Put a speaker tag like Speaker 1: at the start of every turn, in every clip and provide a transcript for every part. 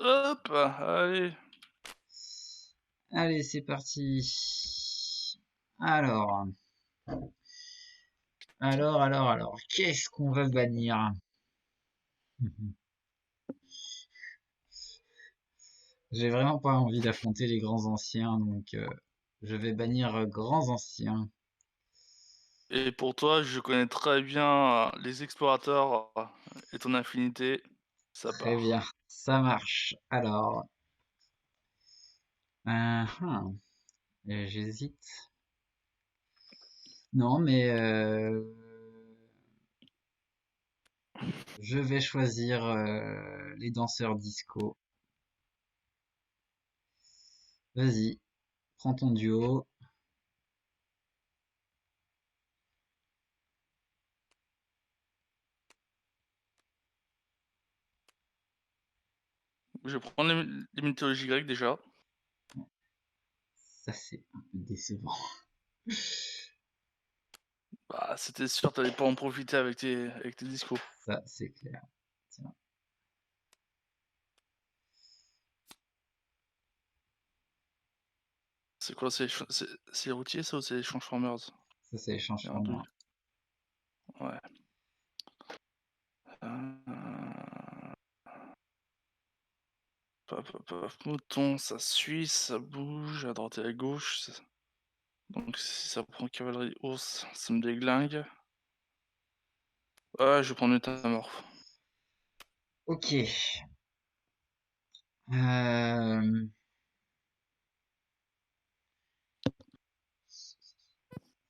Speaker 1: Hop, allez.
Speaker 2: Allez, c'est parti. Alors, qu'est-ce qu'on va bannir? J'ai vraiment pas envie d'affronter les grands anciens, donc je vais bannir grands anciens.
Speaker 1: Et pour toi, je connais très bien les explorateurs et ton affinité. Ça
Speaker 2: Très
Speaker 1: part.
Speaker 2: bien, ça marche. Alors, j'hésite. Non, mais je vais choisir les danseurs disco. Vas-y, prends ton duo.
Speaker 1: Je vais prendre les mythologies grecques déjà.
Speaker 2: Ça, c'est un peu décevant.
Speaker 1: Bah, c'était sûr, t'allais pas en profiter avec tes discours.
Speaker 2: Ça, c'est clair. Tiens,
Speaker 1: C'est quoi, c'est les routiers, ça, ou c'est les Transformers?
Speaker 2: ça, c'est les
Speaker 1: Il y a un doute.
Speaker 2: changements.
Speaker 1: Ouais. Euh... Paf, paf, paf. Mouton, ça suit, ça bouge à droite et à gauche. Donc si ça prend cavalerie ours, ça me déglingue. Ouais, je vais prendre métamorphe.
Speaker 2: Ok. Euh,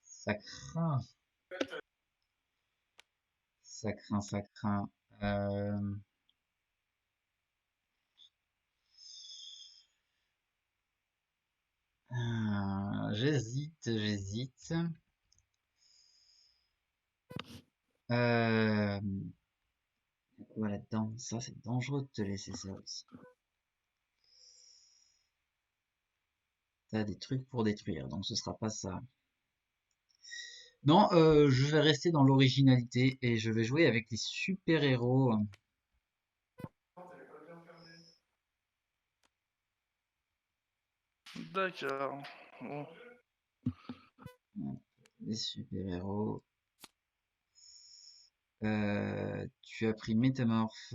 Speaker 2: Ça craint. Ça craint, ça craint. Euh, j'hésite. Euh, y a quoi là-dedans? Ça, c'est dangereux de te laisser ça aussi. T'as des trucs pour détruire, donc ce sera pas ça. Non, je vais rester dans l'originalité et je vais jouer avec les super-héros.
Speaker 1: D'accord. Bon,
Speaker 2: Les super-héros. Tu as pris Métamorphe.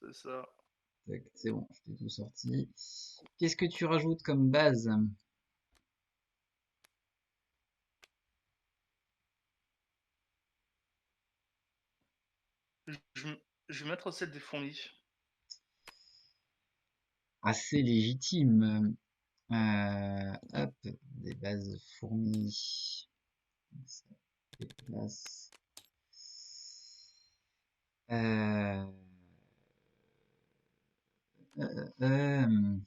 Speaker 1: c'est ça.
Speaker 2: Tac, c'est bon, je t'ai tout sorti. Qu'est-ce que tu rajoutes comme base?
Speaker 1: Je, je vais mettre celle des fourmis.
Speaker 2: Assez légitime. Hop, des bases fourmis. Ça déplace. Euh, euh,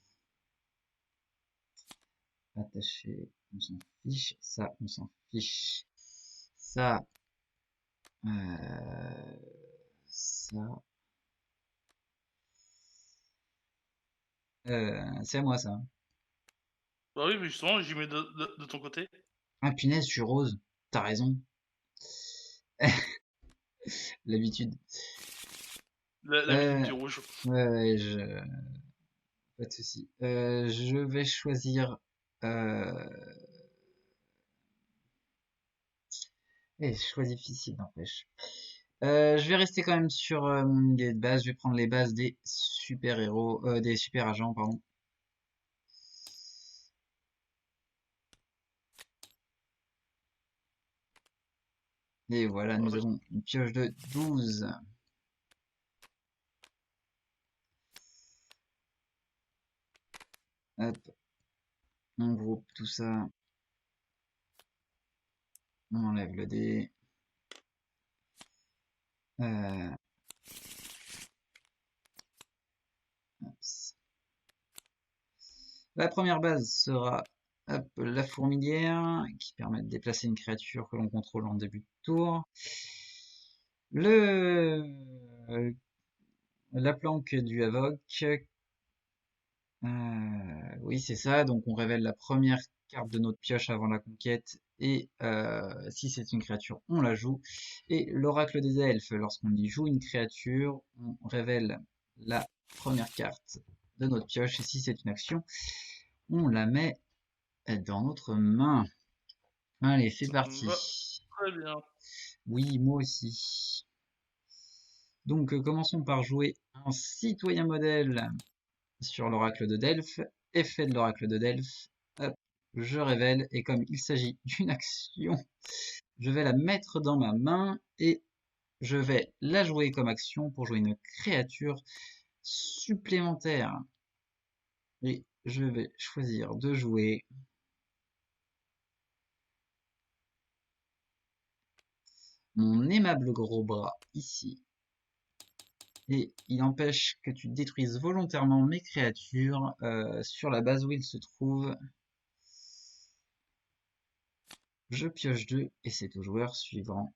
Speaker 2: Attaché, on s'en fiche. Ça, on s'en fiche. Ça, ça. C'est à moi ça.
Speaker 1: Bah oui, mais justement, j'y mets de ton côté.
Speaker 2: Ah punaise, je suis rose. T'as raison. L'habitude.
Speaker 1: L'habitude
Speaker 2: Euh,
Speaker 1: du rouge.
Speaker 2: ouais, ouais, pas de souci. Je vais choisir. Euh... choix difficile, n'empêche. Je vais rester quand même sur mon idée de base. Je vais prendre les bases des super-héros, des super-agents, pardon. Et voilà,
Speaker 1: Bah
Speaker 2: nous
Speaker 1: oui.
Speaker 2: avons une pioche de 12. Hop, on groupe tout ça. On enlève le dé. Euh, La première base sera hop, la fourmilière, qui permet de déplacer une créature que l'on contrôle en début de tour. Le, la planque du Havoc. Oui, c'est ça. Donc on révèle la première carte de notre pioche avant la conquête. Et si c'est une créature, on la joue. Et l'oracle des elfes, lorsqu'on y joue une créature, on révèle la première carte de notre pioche. Et si c'est une action, on la met dans notre main. Allez, c'est
Speaker 1: Ça me va
Speaker 2: parti.
Speaker 1: très bien.
Speaker 2: Oui, moi aussi. Donc, commençons par jouer un citoyen modèle sur l'oracle de Delphes. Effet de l'oracle de Delphes. Hop, je révèle. Et comme il s'agit d'une action, je vais la mettre dans ma main et je vais la jouer comme action pour jouer une créature supplémentaire. Et je vais choisir de jouer mon aimable gros bras ici. Et il empêche que tu détruises volontairement mes créatures sur la base où ils se trouvent. Je pioche 2 et c'est au joueur suivant.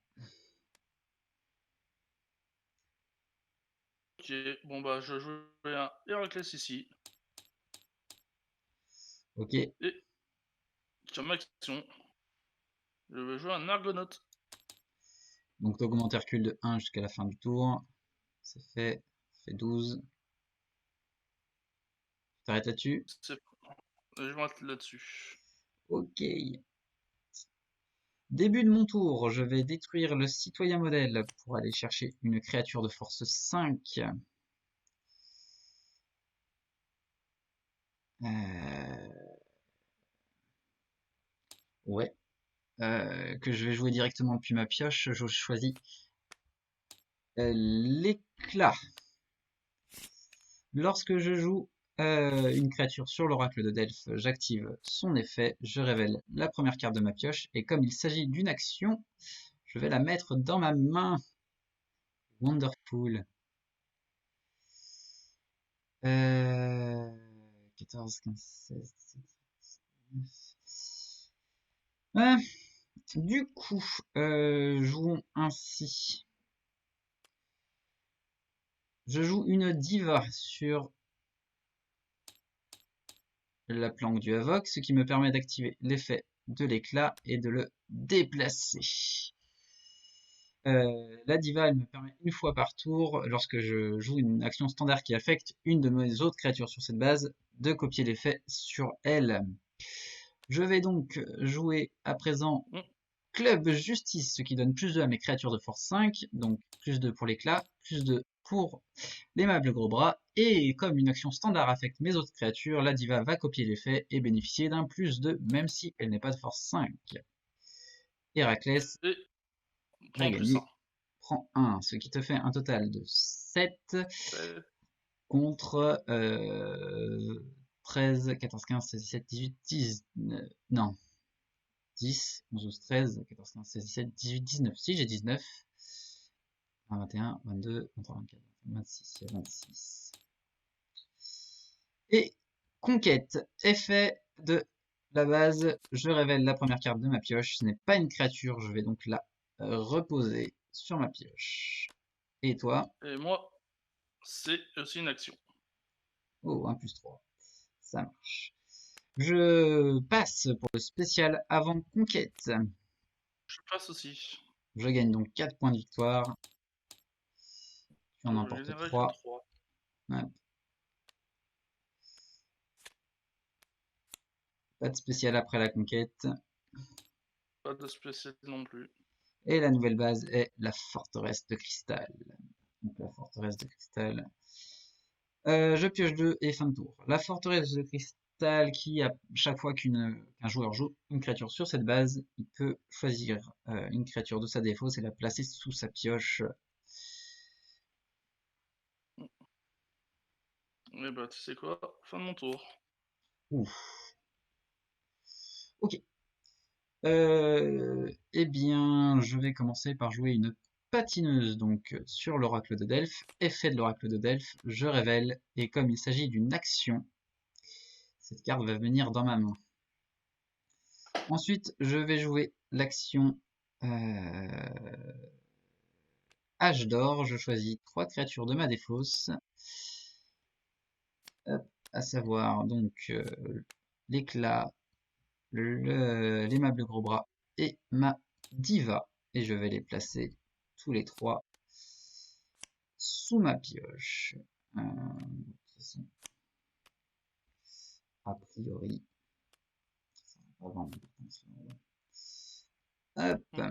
Speaker 1: Ok, bon bah je joue un Héraclès ici.
Speaker 2: Ok,
Speaker 1: Et comme action, je vais jouer un Argonaute.
Speaker 2: donc t'augmentes Hercule de 1 jusqu'à la fin du tour. C'est fait, ça fait 12. T'arrêtes là-dessus.
Speaker 1: Je m'arrête là-dessus.
Speaker 2: Ok. Début de mon tour, je vais détruire le citoyen modèle pour aller chercher une créature de force 5. Ouais. Que je vais jouer directement depuis ma pioche. Je choisis l'éclat. Lorsque je joue une créature sur l'oracle de Delphes, j'active son effet, je révèle la première carte de ma pioche, et comme il s'agit d'une action, je vais la mettre dans ma main. Wonderful. 14, 15, 16, 17, 18, 19. Du coup, jouons ainsi. Je joue une diva sur la planque du Havoc, ce qui me permet d'activer l'effet de l'éclat et de le déplacer. La diva, elle me permet une fois par tour, lorsque je joue une action standard qui affecte une de mes autres créatures sur cette base, de copier l'effet sur elle. Je vais donc jouer à présent
Speaker 1: Mm.
Speaker 2: Club Justice, ce qui donne plus 2 à mes créatures de force 5, donc plus 2 pour l'éclat, plus 2 pour l'aimable gros bras, et comme une action standard affecte mes autres créatures, la diva va copier l'effet et bénéficier d'un plus 2, même si elle n'est pas de force 5. Héraclès
Speaker 1: Et
Speaker 2: a
Speaker 1: prends plus 1.
Speaker 2: gagné, prend 1, ce qui te fait un total de 7 contre 13, 14, 15, 16, 17, 18, 19, non, 10, 11, 12, 13, 14, 15, 16, 17, 18, 19. Si j'ai 19. 20, 21, 22, 23, 24, 26, 26. Et conquête. Effet de la base. Je révèle la première carte de ma pioche. Ce n'est pas une créature. Je vais donc la reposer sur ma pioche. Et toi?
Speaker 1: Et moi, c'est aussi une action.
Speaker 2: Oh, 1 plus 3. Ça marche. Je passe pour le spécial avant conquête.
Speaker 1: Je passe aussi.
Speaker 2: Je gagne donc 4 points de victoire. Tu en
Speaker 1: Je
Speaker 2: emportes
Speaker 1: gagnerai que
Speaker 2: 3.
Speaker 1: 3.
Speaker 2: Ouais. Pas de spécial après la conquête.
Speaker 1: Pas de spécial non plus.
Speaker 2: Et la nouvelle base est la forteresse de cristal. Donc la forteresse de cristal. Je pioche 2 et fin de tour. La forteresse de cristal qui, à chaque fois qu'un joueur joue une créature sur cette base, il peut choisir une créature de sa défausse et la placer sous sa pioche.
Speaker 1: Et bah, tu sais quoi? Fin de mon tour.
Speaker 2: Ouf. Ok. Eh bien, je vais commencer par jouer une patineuse donc sur l'oracle de Delphes. Effet de l'oracle de Delphes, je révèle, et comme il s'agit d'une action, cette carte va venir dans ma main. Ensuite, je vais jouer l'action Âge d'or. Je choisis 3 créatures de ma défausse, hop, à savoir donc l'éclat, l'aimable gros bras et ma diva. Et je vais les placer tous les 3 sous ma pioche. De toute façon, a priori, ça va pas vraiment dépendre. Hop,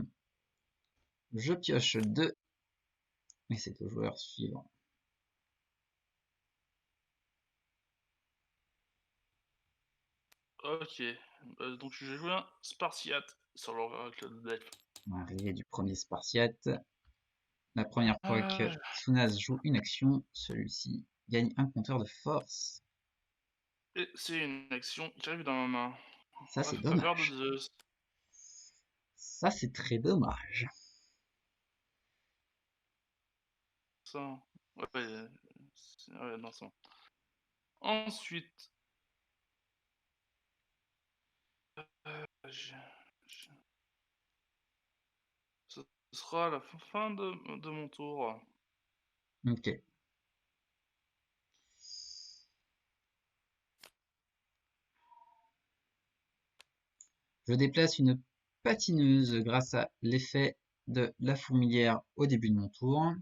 Speaker 2: je pioche 2 et c'est au joueur suivant.
Speaker 1: Ok. Donc j'ai joué un Spartiate sur l'oracle de Delphes.
Speaker 2: On va arriver du premier Spartiate. La première fois que
Speaker 1: Euh,
Speaker 2: Sunaz joue une action, celui-ci gagne un compteur de force.
Speaker 1: et c'est une action qui arrive dans ma main.
Speaker 2: Ça,
Speaker 1: En
Speaker 2: c'est
Speaker 1: faveur de
Speaker 2: dommage.
Speaker 1: Zeus.
Speaker 2: Ça, c'est très dommage.
Speaker 1: Ça. Ouais, ouais, non, c'est bon. Ensuite, je- je- ce sera la fin de mon tour.
Speaker 2: Ok. Je déplace une patineuse grâce à l'effet de la fourmilière au début de mon tour.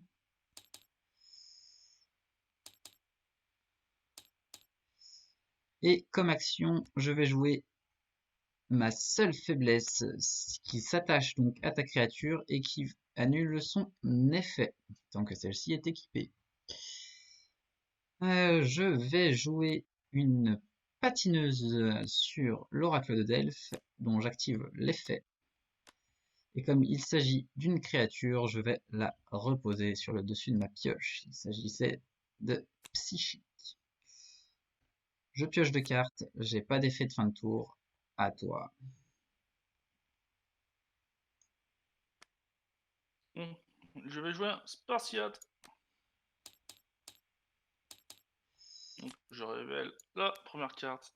Speaker 2: Et comme action, je vais jouer ma seule faiblesse qui s'attache donc à ta créature et qui annule son effet tant que celle-ci est équipée. Je vais jouer une patineuse sur l'oracle de Delphes dont j'active l'effet. Et comme il s'agit d'une créature, je vais la reposer sur le dessus de ma pioche. Il s'agissait de Psychique. Je pioche 2 cartes, j'ai pas d'effet de fin de tour. À toi.
Speaker 1: Bon, je vais jouer un Spartiate. Donc, je révèle la première carte,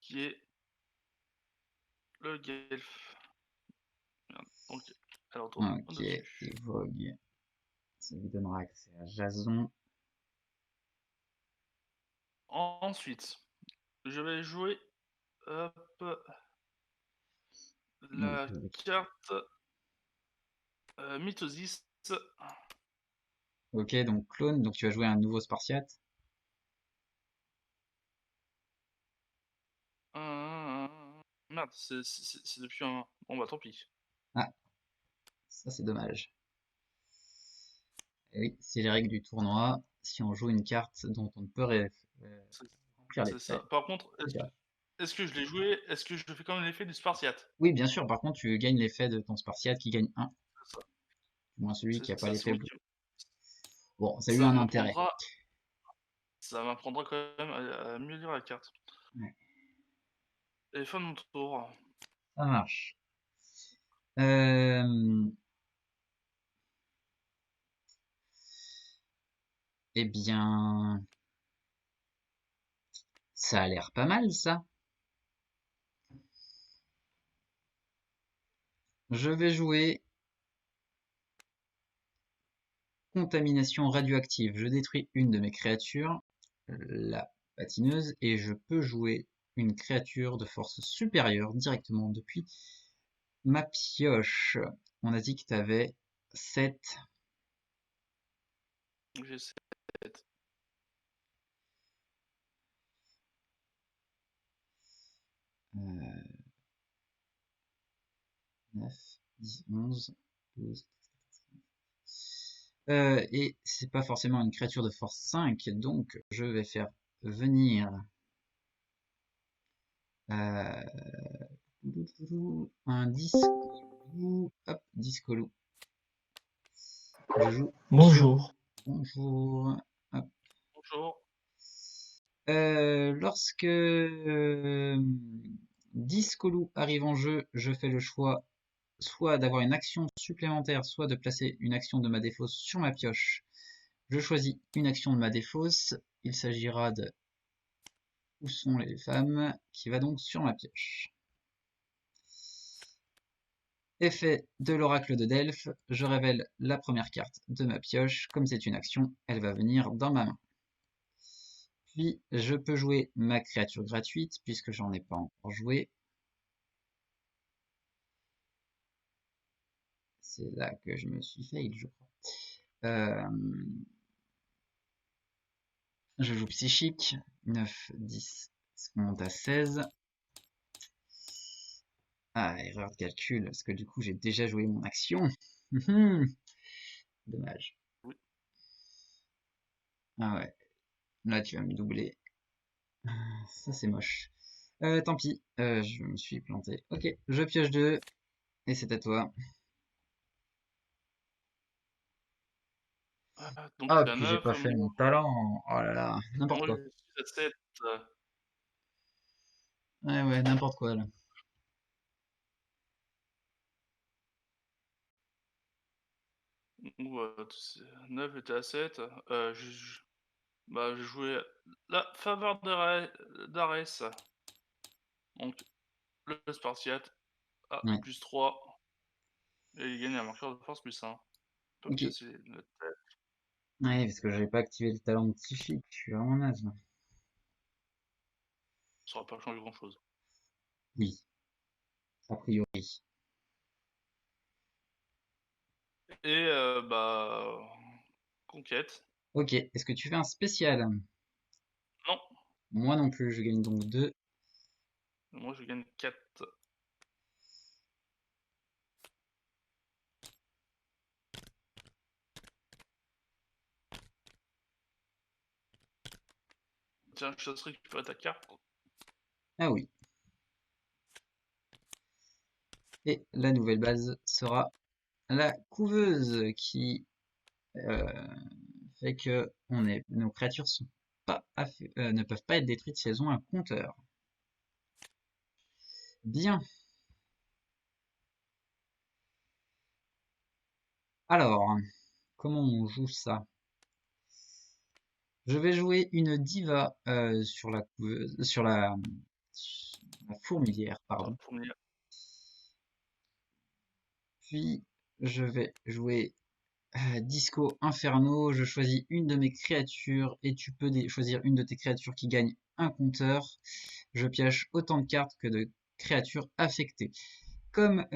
Speaker 1: qui est le Guelph. Merde. Donc, elle retourne
Speaker 2: Ok,
Speaker 1: au-dessus.
Speaker 2: et Vogue. Ça lui donnera accès à Jason.
Speaker 1: Ensuite, je vais jouer hop,
Speaker 2: Donc,
Speaker 1: la carte Mythosis.
Speaker 2: ok, donc clone, donc tu vas jouer un nouveau Spartiate.
Speaker 1: Merde, c'est depuis un. Bon bah tant pis.
Speaker 2: Ah, ça c'est dommage. Et oui, c'est les règles du tournoi. Si on joue une carte dont on ne peut
Speaker 1: C'est
Speaker 2: remplir les
Speaker 1: c'est ça.
Speaker 2: frais,
Speaker 1: Par contre,
Speaker 2: c'est grave.
Speaker 1: est-ce que je l'ai joué? Est-ce que je fais quand même l'effet du Spartiate?
Speaker 2: Oui, bien sûr, par contre, tu gagnes l'effet de ton Spartiate qui gagne 1,
Speaker 1: C'est ça.
Speaker 2: du moins celui qui n'a pas
Speaker 1: C'est
Speaker 2: l'effet
Speaker 1: moi
Speaker 2: bleu.
Speaker 1: qui.
Speaker 2: Bon, ça a eu
Speaker 1: Ça
Speaker 2: un intérêt.
Speaker 1: m'apprendra. Ça m'apprendra quand même à mieux lire la carte.
Speaker 2: Ouais,
Speaker 1: Et fin de mon tour.
Speaker 2: ça marche. Euh, eh bien, ça a l'air pas mal, ça. Je vais jouer contamination radioactive. Je détruis une de mes créatures, la patineuse et je peux jouer une créature de force supérieure directement depuis ma pioche. On a dit que tu avais 7.
Speaker 1: J'ai 7.
Speaker 2: 9, 10, 11, 12. Et c'est pas forcément une créature de force 5, donc je vais faire venir un disco. Hop, disco loup. Je joue Pio.
Speaker 3: Bonjour.
Speaker 2: Bonjour. Hop.
Speaker 1: Bonjour.
Speaker 2: Lorsque disco loup arrive en jeu, je fais le choix soit d'avoir une action supplémentaire, soit de placer une action de ma défausse sur ma pioche. Je choisis une action de ma défausse. Il s'agira de Où sont les femmes qui va donc sur ma pioche. Effet de l'oracle de Delphes, je révèle la première carte de ma pioche. Comme c'est une action, elle va venir dans ma main. Puis je peux jouer ma créature gratuite puisque j'en ai pas encore joué. C'est là que je me suis fail, je crois. Je joue psychique, 9, 10, on monte à 16. Ah, erreur de calcul, parce que du coup j'ai déjà joué mon action. Dommage.
Speaker 1: Oui.
Speaker 2: Ah ouais, là tu vas me doubler. Ça c'est moche. Tant pis, je me suis planté. Ok, je pioche 2, et c'est à toi.
Speaker 1: Donc
Speaker 2: Ah,
Speaker 1: t'es à
Speaker 2: puis j'ai
Speaker 1: 9,
Speaker 2: pas fait mon talent. Oh là là, n'importe
Speaker 1: moi
Speaker 2: quoi.
Speaker 1: je suis à 7.
Speaker 2: Ouais, ouais, n'importe quoi là.
Speaker 1: Ouais, 9 était à 7. Bah, j'ai joué la faveur d'Arès. Donc, le Spartiate à
Speaker 2: Ouais,
Speaker 1: plus 3. Et il gagne un marqueur de force plus 1. Peut me
Speaker 2: ok.
Speaker 1: casser la tête.
Speaker 2: Ouais, parce que j'avais pas activé le talent psychique, je suis vraiment naze là.
Speaker 1: Ça aura pas changé grand chose.
Speaker 2: Oui, a priori.
Speaker 1: Et bah. Conquête.
Speaker 2: Ok, est-ce que tu fais un spécial?
Speaker 1: Non,
Speaker 2: Moi non plus, je gagne donc 2.
Speaker 1: moi je gagne 4. Tiens, je te récupérer ta carte.
Speaker 2: Ah oui. Et la nouvelle base sera la couveuse qui fait que nos créatures sont pas ne peuvent pas être détruites si elles ont un compteur. Bien. Alors, comment on joue ça? Je vais jouer une diva sur la couveuse, sur la fourmilière,
Speaker 1: Ah,
Speaker 2: pardon.
Speaker 1: fourmilière.
Speaker 2: Puis je vais jouer Disco Inferno. Je choisis une de mes créatures et tu peux choisir une de tes créatures qui gagne un compteur. Je pioche autant de cartes que de créatures affectées. Comme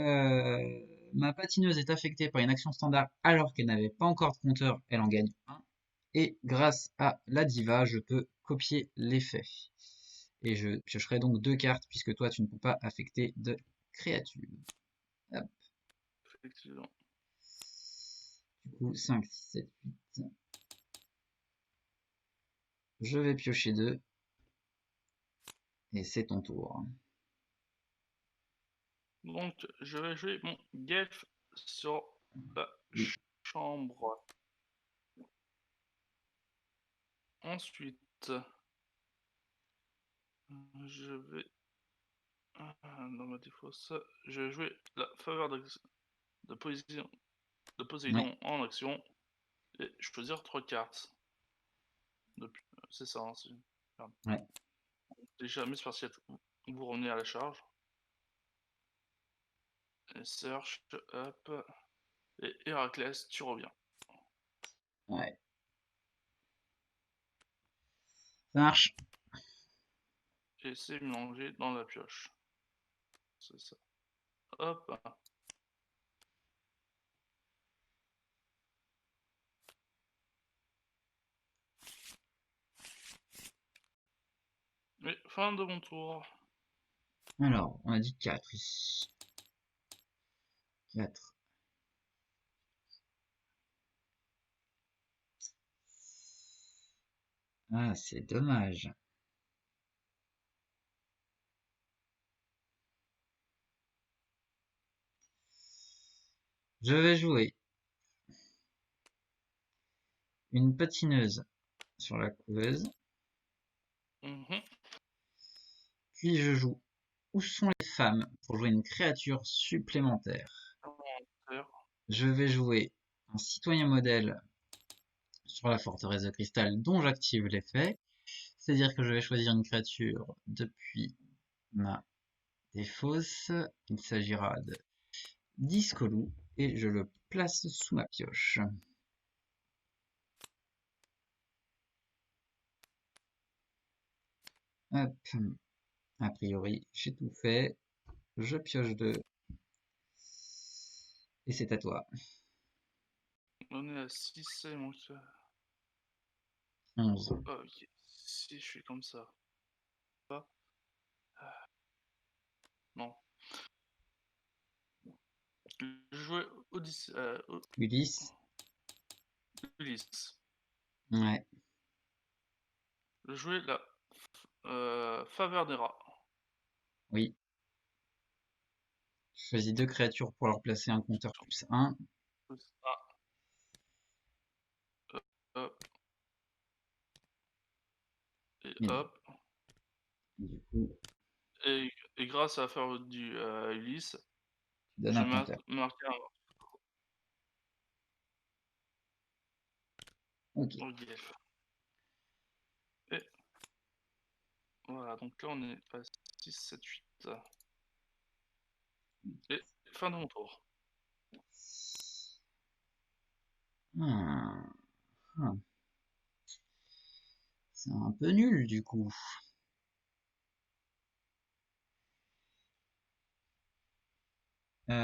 Speaker 2: ma patineuse est affectée par une action standard alors qu'elle n'avait pas encore de compteur, elle en gagne un. Et grâce à la diva, je peux copier l'effet. Et je piocherai donc 2 cartes puisque toi tu ne peux pas affecter de créature. Hop.
Speaker 1: Effectivement.
Speaker 2: Du coup, 5, 6, 7, 8. Je vais piocher 2. Et c'est ton tour.
Speaker 1: Donc, je vais jouer mon Gelf sur la
Speaker 2: Oui.
Speaker 1: chambre. Ensuite, je vais dans ma défausse, je vais jouer la faveur de Poséidon, de
Speaker 2: Ouais,
Speaker 1: Poséidon en action et choisir 3 cartes. C'est ça, hein,
Speaker 2: ouais,
Speaker 1: déjà, mes Spartiates, vous revenez à la charge. Et Search, hop. Et Héraclès, tu reviens.
Speaker 2: ouais. Ça marche.
Speaker 1: laisser mélanger dans la pioche. C'est ça. Hop. Et fin de mon tour.
Speaker 2: Alors, on a dit 4 ici. 4. Ah, c'est dommage. Je vais jouer une patineuse sur la couveuse.
Speaker 1: Mhm.
Speaker 2: Puis je joue Où sont les femmes pour jouer une créature supplémentaire. Je vais jouer un citoyen modèle sur la forteresse de cristal dont j'active l'effet. C'est-à-dire que je vais choisir une créature depuis ma défausse. Il s'agira de Discolou et je le place sous ma pioche. Hop. A priori, j'ai tout fait. Je pioche 2. Et c'est à toi.
Speaker 1: On est à 6, il manque.
Speaker 2: 11.
Speaker 1: Ok. Si je fais comme ça. Pas. Non. Je jouais Odyssée.
Speaker 2: Ulysse.
Speaker 1: Ulysse.
Speaker 2: Ouais.
Speaker 1: Je jouais la faveur des rats.
Speaker 2: Oui. Je choisis 2 créatures pour leur placer un compteur +1.
Speaker 1: Ah. Hop. Et
Speaker 2: Et
Speaker 1: hop.
Speaker 2: du coup,
Speaker 1: Et grâce à la faveur du Ulysse,
Speaker 2: tu donnes
Speaker 1: je
Speaker 2: un
Speaker 1: vais
Speaker 2: compteur.
Speaker 1: marquer un.
Speaker 2: Ok.
Speaker 1: Ok. Et voilà, donc là on est à 6, 7, 8. Et fin de mon tour.
Speaker 2: Hmm. Hmm. C'est un peu nul du coup. Il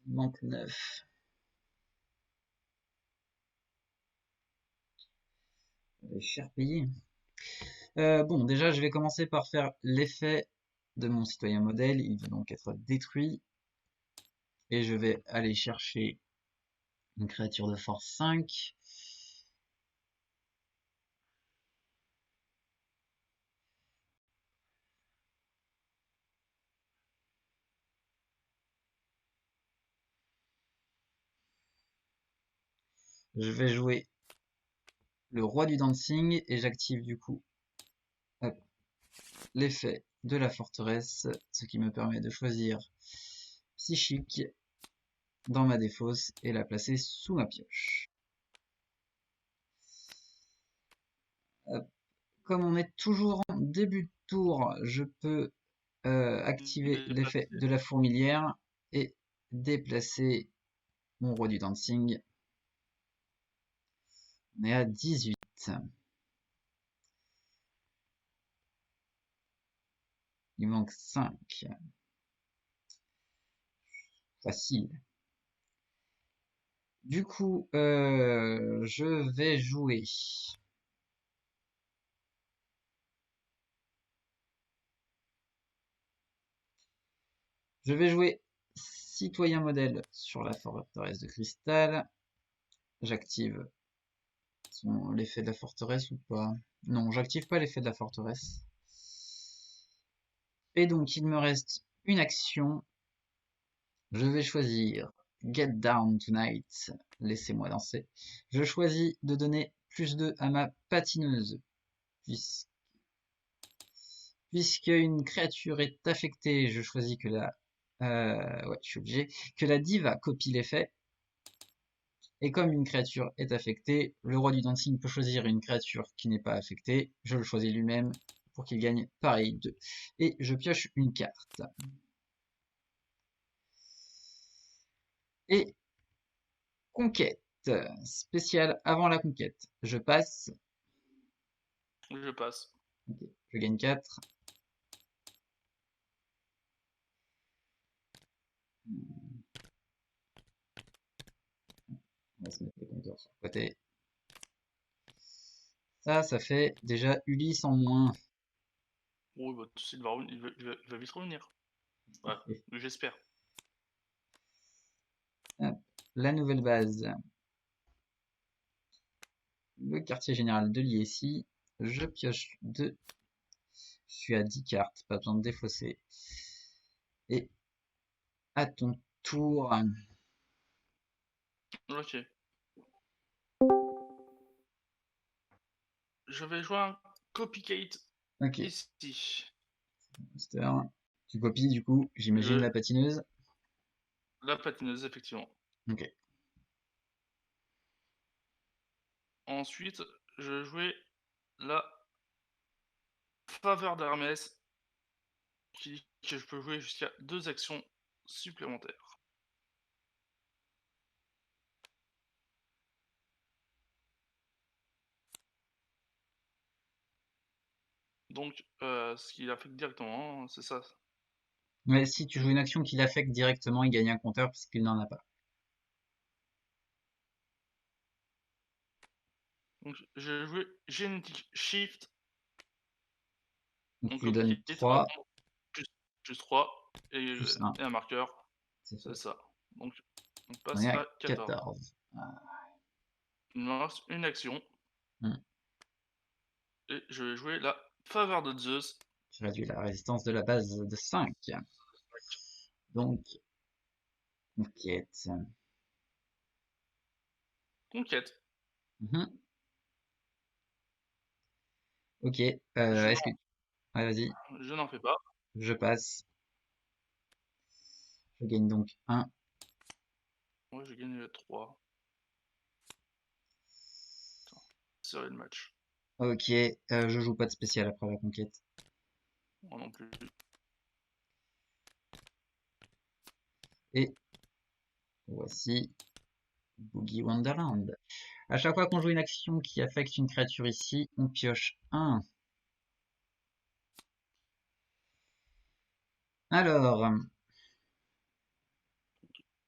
Speaker 2: manque 9. Cher payé. Bon, déjà, je vais commencer par faire l'effet de mon citoyen modèle. Il va donc être détruit. Et je vais aller chercher une créature de force 5. Je vais jouer le roi du dancing et j'active du coup l'effet de la forteresse, ce qui me permet de choisir psychique dans ma défausse et la placer sous ma pioche. Comme on est toujours en début de tour, je peux activer l'effet de la fourmilière et déplacer mon roi du dancing. On est à 18. Il manque 5. Facile. Du coup, je vais jouer. Je vais jouer citoyen modèle sur la forteresse de cristal. J'active l'effet de la forteresse ou pas? Non, j'active pas l'effet de la forteresse. Et donc, il me reste une action. Je vais choisir Get Down Tonight. Laissez-moi danser. Je choisis de donner +2 à ma patineuse. Puisque une créature est affectée, je choisis que la... ouais, je suis obligé. Que la diva copie l'effet. Et comme une créature est affectée, le roi du dancing peut choisir une créature qui n'est pas affectée. Je le choisis lui-même pour qu'il gagne pareil 2. Et je pioche une carte. Et conquête. Spéciale avant la conquête. Je passe.
Speaker 1: Je passe.
Speaker 2: Ok, je gagne 4. On va se mettre les compteurs sur le côté. Ça fait déjà Ulysse en moins.
Speaker 1: Oh, bah, tu sais, il va vite revenir. Ouais, j'espère.
Speaker 2: Hop, la nouvelle base. Le quartier général de l'ISI. Je pioche 2. Je suis à 10 cartes, pas besoin de défausser. Et à ton tour.
Speaker 1: Ok. Je vais jouer un copycat
Speaker 2: Ok,
Speaker 1: ici.
Speaker 2: monster. Tu copies du coup, j'imagine
Speaker 1: Je...
Speaker 2: la patineuse.
Speaker 1: La patineuse, effectivement.
Speaker 2: Ok.
Speaker 1: Ensuite, je vais jouer la faveur d'Hermès, qui dit que je peux jouer jusqu'à 2 actions supplémentaires. Donc, ce qu'il affecte directement, hein, c'est ça.
Speaker 2: Mais si tu joues une action qui l'affecte directement, il gagne un compteur parce qu'il n'en a pas.
Speaker 1: Donc, je vais jouer Genetic Shift,
Speaker 2: Donc
Speaker 1: donc
Speaker 2: tu lui donnes
Speaker 1: copycat,
Speaker 2: 3
Speaker 1: pardon, plus 3
Speaker 2: plus 1.
Speaker 1: et un marqueur,
Speaker 2: C'est
Speaker 1: c'est
Speaker 2: fait.
Speaker 1: ça. Donc, on
Speaker 2: On
Speaker 1: passe
Speaker 2: est à
Speaker 1: à 14.
Speaker 2: 14. Ah,
Speaker 1: Il me reste une action,
Speaker 2: hmm.
Speaker 1: et je vais jouer la faveur de Zeus.
Speaker 2: Tu réduis la résistance de la base de 5. Donc, conquête.
Speaker 1: Conquête.
Speaker 2: Mhm. Ok,
Speaker 1: Je
Speaker 2: est-ce que...
Speaker 1: n'en
Speaker 2: Ouais, vas-y,
Speaker 1: je n'en fais pas.
Speaker 2: je passe. Je gagne donc 1.
Speaker 1: Moi, j'ai gagné 3. Serrer le match.
Speaker 2: Ok, je joue pas de spécial après la conquête.
Speaker 1: Moi non plus.
Speaker 2: Et voici Boogie Wonderland. À chaque fois qu'on joue une action qui affecte une créature ici, on pioche 1. Alors,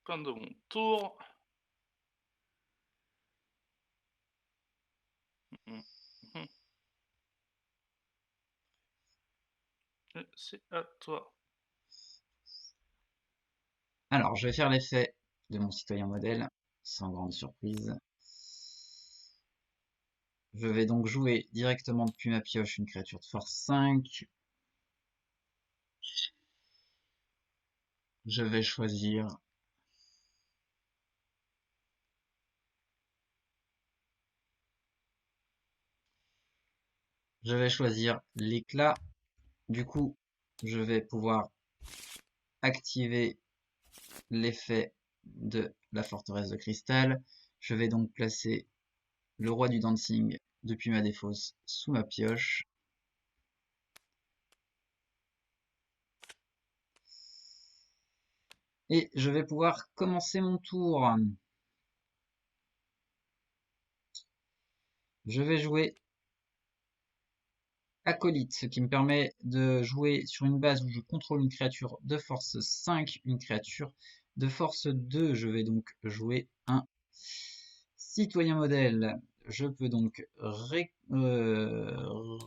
Speaker 1: Fin de mon tour. Mhm. Mhm. Et c'est à toi.
Speaker 2: je vais faire l'effet de mon citoyen modèle, sans grande surprise. Je vais donc jouer directement depuis ma pioche une créature de force 5. Je vais choisir... Je vais choisir l'éclat. Du coup, je vais pouvoir activer l'effet de la forteresse de cristal. Je vais donc placer le roi du dancing depuis ma défausse sous ma pioche. Et je vais pouvoir commencer mon tour. Je vais jouer Acolyte, ce qui me permet de jouer sur une base où je contrôle une créature de force 5, une créature de force 2. Je vais donc jouer un citoyen modèle. Je peux donc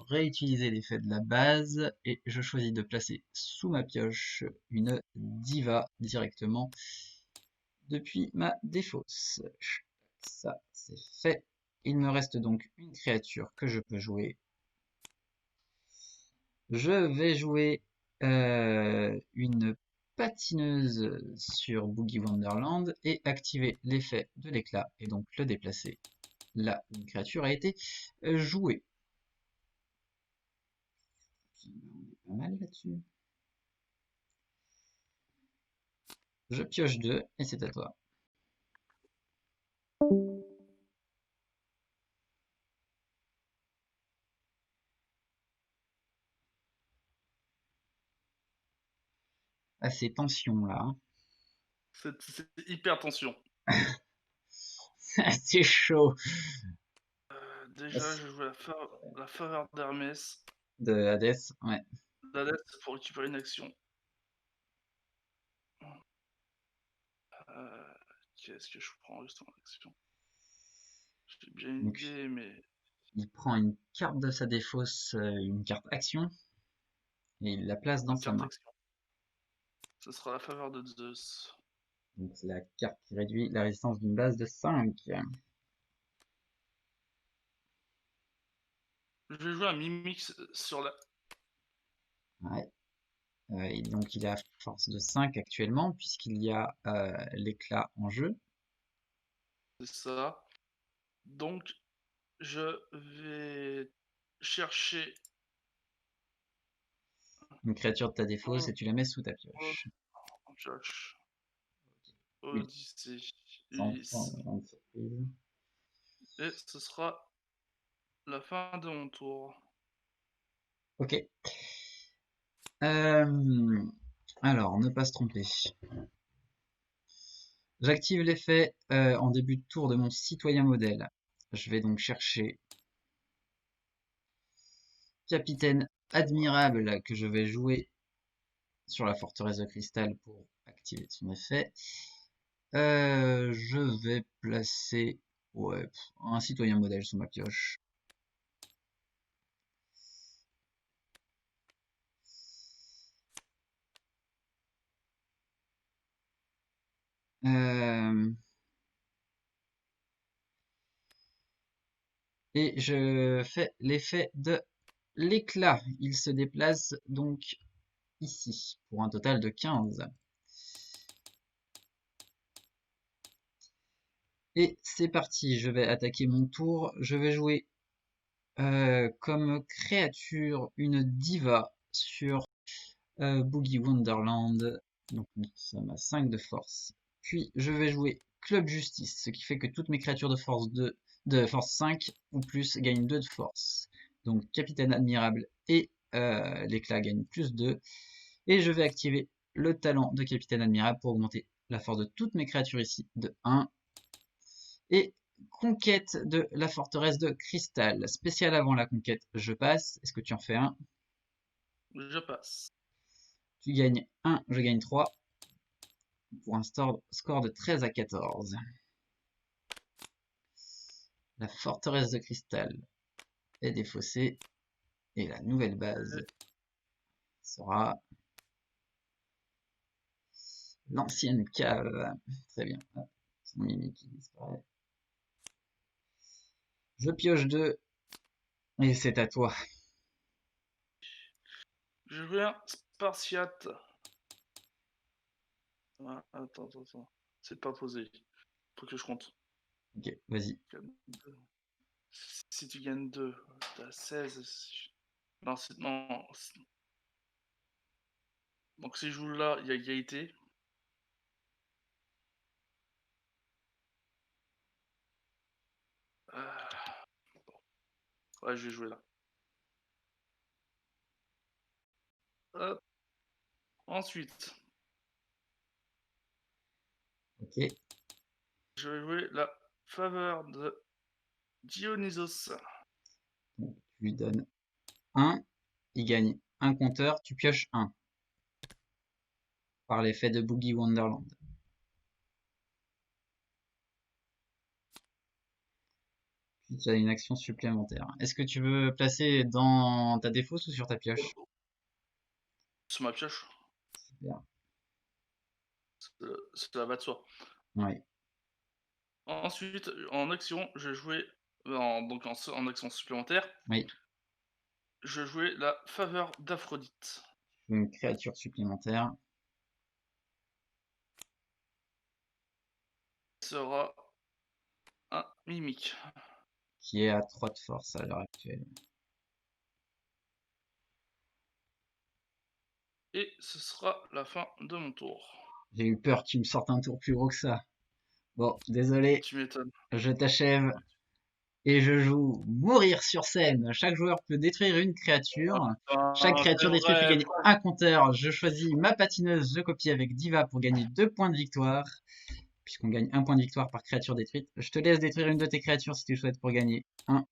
Speaker 2: réutiliser l'effet de la base et je choisis de placer sous ma pioche une diva directement depuis ma défausse. Ça, c'est fait. Il me reste donc une créature que je peux jouer. Je vais jouer une patineuse sur Boogie Wonderland et activer l'effet de l'éclat et donc le déplacer là où une créature a été jouée. On est pas mal là-dessus. Je pioche 2 et c'est à toi. Ah, c'est tension là.
Speaker 1: C'est hyper tension.
Speaker 2: C'est chaud.
Speaker 1: Déjà, je joue la faveur d'Hermès.
Speaker 2: de Hades, ouais.
Speaker 1: La dette, c'est pour récupérer une action. Qu'est-ce que je prends juste en action? J'ai bien une
Speaker 2: Donc,
Speaker 1: idée, mais
Speaker 2: il prend une carte de sa défausse, une carte action, et il la place dans
Speaker 1: une
Speaker 2: sa
Speaker 1: carte
Speaker 2: main.
Speaker 1: action. Ce sera la faveur de Zeus.
Speaker 2: Donc, c'est la carte qui réduit la résistance d'une base de 5.
Speaker 1: Je vais jouer un Mimix sur la.
Speaker 2: Ouais. Et donc, il est à force de 5 actuellement, puisqu'il y a l'éclat en jeu.
Speaker 1: C'est ça. Donc, je vais chercher
Speaker 2: Une créature de ta défausse
Speaker 1: un
Speaker 2: et tu la mets sous ta pioche.
Speaker 1: Josh,
Speaker 2: Oui,
Speaker 1: Odyssée,
Speaker 2: sans
Speaker 1: Ulysse.
Speaker 2: grande surprise.
Speaker 1: Et ce sera la fin de mon tour.
Speaker 2: Ok. Alors, ne pas se tromper. J'active l'effet en début de tour de mon citoyen modèle. Je vais donc chercher Capitaine Admirable que je vais jouer sur la forteresse de cristal pour activer son effet. Je vais placer ouais, un citoyen modèle sous ma pioche. Euh, et je fais l'effet de l'éclat. Il se déplace donc ici pour un total de 15. Et c'est parti, je vais attaquer mon tour. Je vais jouer comme créature une diva sur Boogie Wonderland. Donc nous sommes à 5 de force. Puis je vais jouer Club Justice, ce qui fait que toutes mes créatures de force 5 ou plus gagnent 2 de force. Donc Capitaine Admirable et l'éclat gagnent plus 2. Et je vais activer le talent de Capitaine Admirable pour augmenter la force de toutes mes créatures ici de 1. Et conquête de la forteresse de cristal. Spécial avant la conquête, je passe. Est-ce que tu en fais un?
Speaker 1: Je passe.
Speaker 2: Tu gagnes 1, je gagne 3. Pour un score de 13 à 14. La forteresse de cristal est défaussée. Et la nouvelle base sera l'ancienne cave. Très bien. Hop, son mimi qui disparaît. Je pioche 2. Et c'est à toi.
Speaker 1: Je veux un Spartiate. Ah, attends. C'est pas posé. Faut que je compte.
Speaker 2: Ok, vas-y.
Speaker 1: Si tu gagnes 2, t'as 16. Non, non. Donc si je joue là, il y a égalité. Ouais, je vais jouer là. Hop. Ensuite,
Speaker 2: Ok.
Speaker 1: je vais jouer la faveur de Dionysos.
Speaker 2: Donc, tu lui donnes 1. Il gagne un compteur. Tu pioches 1. Par l'effet de Boogie Wonderland. Puis tu as une action supplémentaire. Est-ce que tu veux placer dans ta défausse ou sur ta pioche?
Speaker 1: Sur ma pioche.
Speaker 2: Super.
Speaker 1: Ça va de soi.
Speaker 2: Ouais.
Speaker 1: Ensuite, en action, je vais jouer. En action supplémentaire,
Speaker 2: Oui.
Speaker 1: je vais jouer la faveur d'Aphrodite.
Speaker 2: Une créature supplémentaire.
Speaker 1: Sera un mimique.
Speaker 2: Qui est à 3 de force à l'heure actuelle.
Speaker 1: Et ce sera la fin de mon tour.
Speaker 2: J'ai eu peur qu'il me sorte un tour plus gros que ça. Bon, désolé,
Speaker 1: Tu m'étonnes.
Speaker 2: je t'achève et je joue mourir sur scène. Chaque joueur peut détruire une créature. Chaque
Speaker 1: C'est
Speaker 2: créature détruite fait
Speaker 1: vrai.
Speaker 2: gagner un compteur. Je choisis ma patineuse, je copie avec Diva pour gagner 2 points de victoire. Puisqu'on gagne 1 point de victoire par créature détruite. Je te laisse détruire une de tes créatures si tu souhaites pour gagner 1.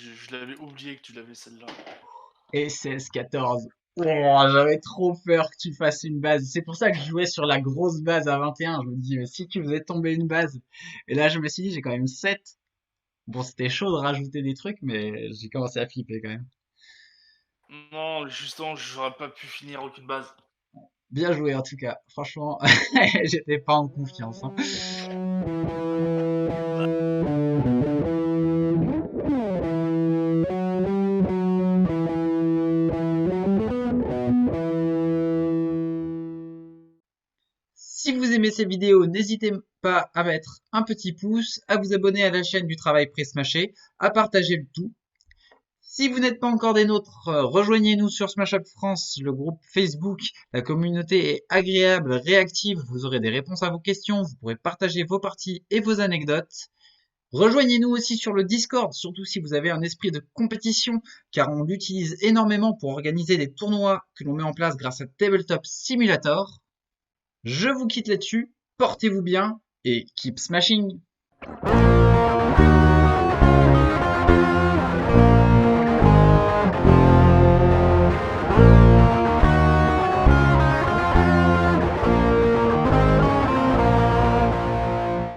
Speaker 1: Je l'avais oublié que tu l'avais celle-là.
Speaker 2: Et CS14. Oh, j'avais trop peur que tu fasses une base. C'est pour ça que je jouais sur la grosse base à 21. Je me dis, mais si tu faisais tomber une base. Et là, je me suis dit, j'ai quand même 7. Bon, c'était chaud de rajouter des trucs, mais j'ai commencé à flipper quand même.
Speaker 1: Non, justement, j'aurais pas pu finir aucune base.
Speaker 2: Bien joué en tout cas. Franchement, j'étais pas en confiance, hein. Si vous aimez ces vidéos, n'hésitez pas à mettre un petit pouce, à vous abonner à la chaîne du Travail Presse-Mâché, à partager le tout. Si vous n'êtes pas encore des nôtres, rejoignez-nous sur Smash Up France, le groupe Facebook. La communauté est agréable, réactive, vous aurez des réponses à vos questions, vous pourrez partager vos parties et vos anecdotes. Rejoignez-nous aussi sur le Discord, surtout si vous avez un esprit de compétition, car on l'utilise énormément pour organiser des tournois que l'on met en place grâce à Tabletop Simulator. Je vous quitte là-dessus, portez-vous bien et keep smashing!